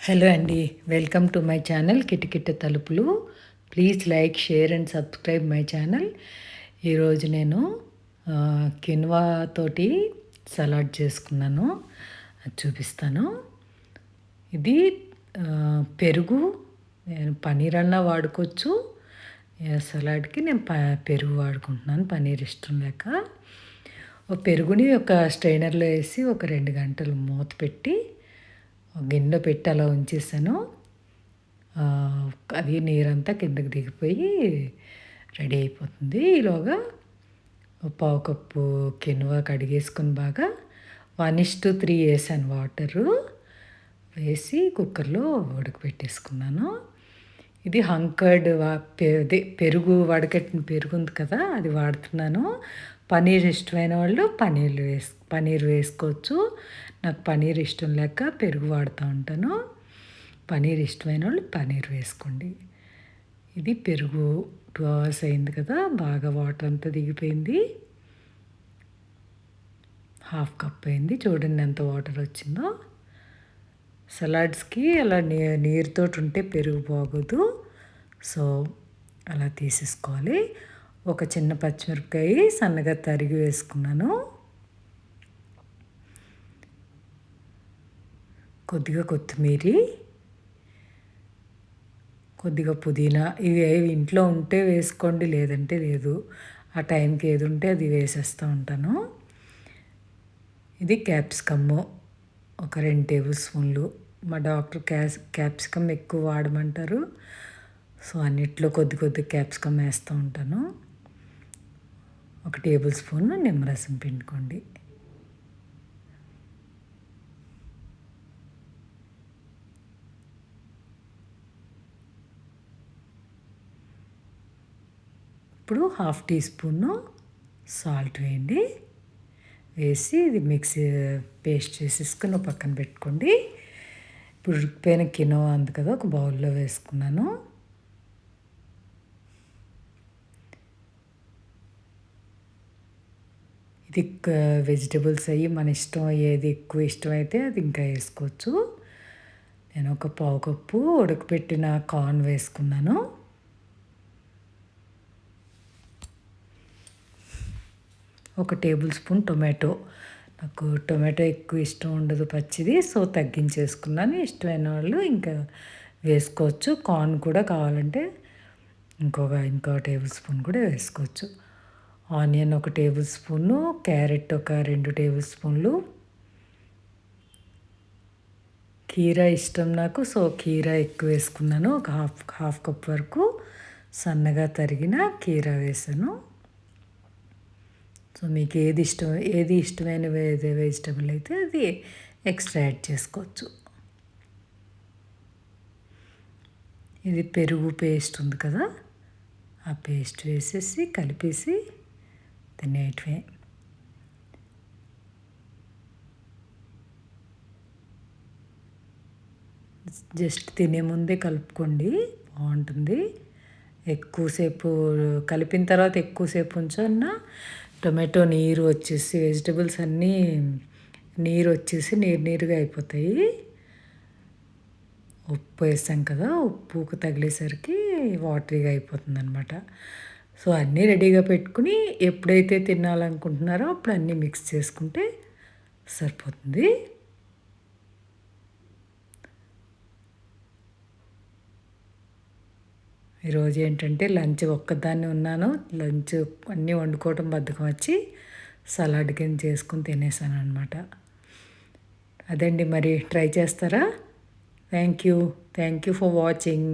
Hello అండి, welcome to my channel కిటకిట-తలుపులు. Please like, share and subscribe my channel. ఈరోజు నేను కిన్వా తోటి సలాడ్ చేసుకున్నాను, అది చూపిస్తాను. ఇది పెరుగు, నేను పన్నీర్ అన్నా వాడుకోవచ్చు. సలాడ్కి నేను పెరుగు వాడుకుంటున్నాను, పన్నీర్ ఇష్టం లేక. పెరుగుని ఒక స్ట్రైనర్లో వేసి ఒక 2 గంటలు మూత పెట్టి గిన్నె పెట్టి అలా ఉంచేసాను. అది నీరంతా కిందకి దిగిపోయి రెడీ అయిపోతుంది. ఈలోగా పావు కప్పు కిన్వా కడిగేసుకొని బాగా 1:3 వేసాను వాటరు వేసి కుక్కర్లో ఉడకబెట్టేసుకున్నాను. ఇది హంకర్డ్ పెరుగు, వడకట్టిన పెరుగు ఉంది కదా, అది వాడుతున్నాను. పన్నీర్ ఇష్టమైన వాళ్ళు పన్నీర్ వేసుకోవచ్చు. నాకు పన్నీర్ ఇష్టం లేక పెరుగు వాడుతూ ఉంటాను. పన్నీర్ ఇష్టమైన వాళ్ళు పన్నీర్ వేసుకోండి. ఇది పెరుగు 2 అవర్స్ అయింది కదా, బాగా వాటర్ అంతా దిగిపోయింది. 1/2 కప్ అయింది. చూడండి ఎంత వాటర్ వచ్చిందో. సలాడ్స్కి అలా నీరుతో ఉంటే పెరుగు బాగోదు, సో అలా తీసేసుకోవాలి. ఒక చిన్న పచ్చిమిరపకాయ సన్నగా తరిగి వేసుకున్నాను. కొద్దిగా కొత్తిమీర, కొద్దిగా పుదీనా. ఇవి ఇంట్లో ఉంటే వేసుకోండి, లేదంటే లేదు. ఆ టైంకి ఏది ఉంటే అది వేసేస్తూ ఉంటాను. ఇది క్యాప్సికమ్ ఒక 2 టేబుల్ స్పూన్లు. మా డాక్టర్ క్యాప్సికమ్ ఎక్కువ వాడమంటారు, సో అన్నిట్లో కొద్ది క్యాప్సికమ్ వేస్తూ ఉంటాను. 1 టేబుల్ స్పూన్ నిమ్మరసం పిండుకోండి. ఇప్పుడు 1/2 టీ స్పూన్ సాల్ట్ వేయండి. వేసి ఇది మిక్సీ పేస్ట్ చేసేసుకుని పక్కన పెట్టుకోండి. ఇప్పుడు ఉడికిపోయిన కినోవా ఉంది కదా, ఒక బౌల్లో వేసుకున్నాను. ఇది వెజిటబుల్స్ అయ్యి మన ఇష్టం, ఏది ఎక్కువ ఇష్టమైతే అది ఇంకా వేసుకోవచ్చు. నేను ఒక పావు కప్పు ఉడకపెట్టిన కార్న్ వేసుకున్నాను. ఒక టేబుల్ స్పూన్ టొమాటో. నాకు టొమాటో ఎక్కువ ఇష్టం ఉండదు పచ్చిది, సో తగ్గించేసుకున్నాను. ఇష్టమైన వాళ్ళు ఇంకా వేసుకోవచ్చు. కార్న్ కూడా కావాలంటే ఇంకో టేబుల్ స్పూన్ కూడా వేసుకోవచ్చు. ఆనియన్ 1 టేబుల్ స్పూను, క్యారెట్ ఒక 2 టేబుల్ స్పూన్లు. కీరా ఇష్టం నాకు, సో కీరా ఎక్కువ వేసుకున్నాను. ఒక హాఫ్ కప్ వరకు సన్నగా తరిగిన కీరా వేసాను. సో మీకు ఏది ఇష్టమైన వెజిటబుల్ అయితే అది ఎక్స్ట్రా యాడ్ చేసుకోవచ్చు. ఇది పెరుగు పేస్ట్ ఉంది కదా, ఆ పేస్ట్ వేసేసి కలిపేసి తినేయటమే. జస్ట్ తినే ముందే కలుపుకోండి, బాగుంటుంది. ఎక్కువసేపు కలిపిన తర్వాత ఎక్కువసేపు ఉంచన్నా టొమాటో నీరు వచ్చేసి వెజిటబుల్స్ అన్నీ నీరు వచ్చేసి నీరుగా అయిపోతాయి. ఉప్పు వేసాం కదా, ఉప్పుకు తగిలేసరికి వాటరీగా అయిపోతుంది అనమాట. సో అన్నీ రెడీగా పెట్టుకుని ఎప్పుడైతే తినాలనుకుంటున్నారో అప్పుడు అన్నీ మిక్స్ చేసుకుంటే సరిపోతుంది. ఈరోజు ఏంటంటే లంచ్ ఒక్కదాన్ని ఉన్నాను. లంచ్ అన్నీ వండుకోవటం బద్ధకం వచ్చి సలాడ్ కింద చేసుకుని తినేసాను అనమాట. అదండి, మరి ట్రై చేస్తారా? Thank you for watching.